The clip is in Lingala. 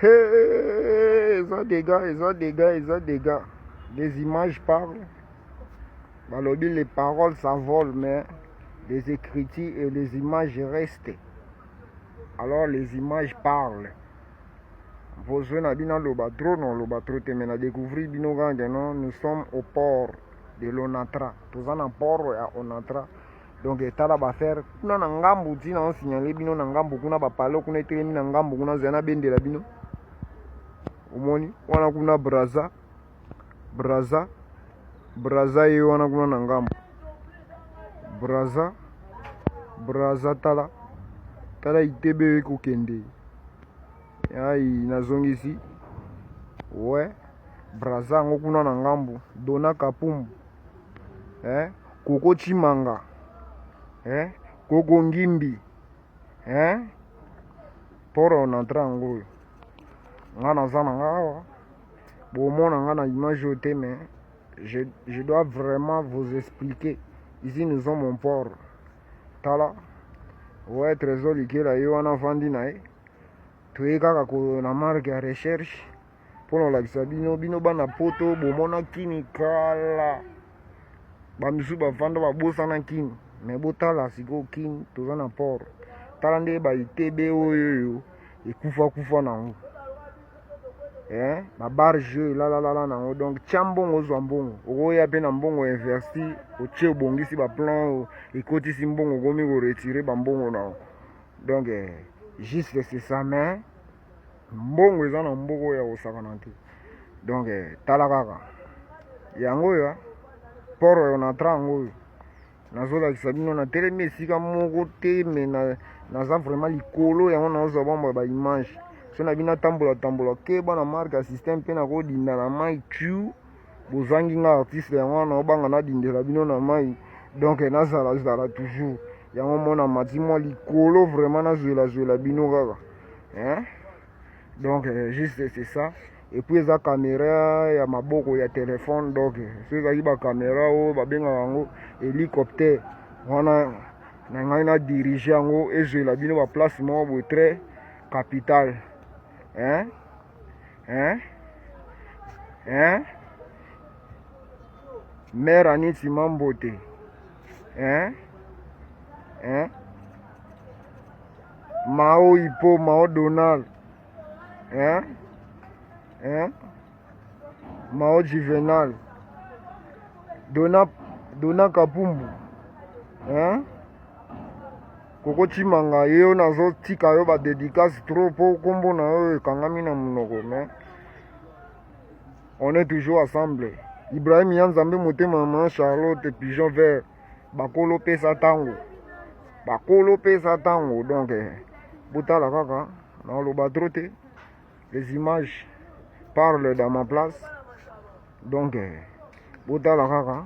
Hey, ils ont des gars. Les images parlent. Les paroles s'envolent, mais les écritures et les images restent. Alors les images parlent. Vos jeunes habitants le batro, mais on a découvert nous sommes au port de l'Onatra. Tous en port à Onatra. Donc tala ba faire kuna na ngambu tina on signalé bino na ngambu kuna ba palo kuna etelemi na ngambu kuna zana bendela bino. Omoni wana kuna braza ye wana kuna na ngambu. Braza tala itebe ko kende. Ai nazongisi. Ouais. Braza ngo kuna na ngambu. Dona Kapumbu. Koko Chimanga. Koko Ngimbi. Poro on entre en gros. Ngana zana ngawa. Bon mon ngana image au thème. Je dois vraiment vous expliquer. Ici nous sommes en port. Tala. Ouais, trésor liquide yo wana vandi nae. Tueka ko na marque ya recherche. Pour la bino bana poto bomona kini kala. Bamisu bavanda babosa na kini. Mais botala siko kini toza na port. Tala nde ba itebe oyo ekufa nango. Ba barge la nango. Donc chambongo zo mbongo. Oya pe na mbongo investi oche obongisi ba plan ekotisi mbongo gomi ko retirer ba mbongo nango. Donc juste c'est ça mais mbongo eza na mbongo ya osakana te. Donc tala kaka. Yango ya port on entra ngo. Nazolakisa bino na telemi esika moko te me naza vraiment likolo yango naoza bomba ba image so na bina tambola ke bana marque système pe na kodinda na mai tu bozangi nga artiste yango na obanga na dindela bino na mai donc nazala toujours yango mona mati moi likolo vraiment nazwela bino kaka donc juste c'est ça. Et puis la caméra ya maboko ya téléphone donc c'est ça ba caméra o ba benga yango hélicoptère wana na ngai na diriger yango et je la bino ba place mo bo très capital mère Aniti Mambote Mao Ipo Mao Donald Mao Juvenal Dona Kapumbu Koko Chimanga yo nazo tika yo ba dédicace trop po kombo na yo ekangami na munoko mais on est toujours ensemble. Ibrahim Yanzambe Motema Maman Charlotte Pigeon Vert bakolo pesa tango donc botala kaka na lo batrote. Les images parlent dans ma place. Donc, botala kaka.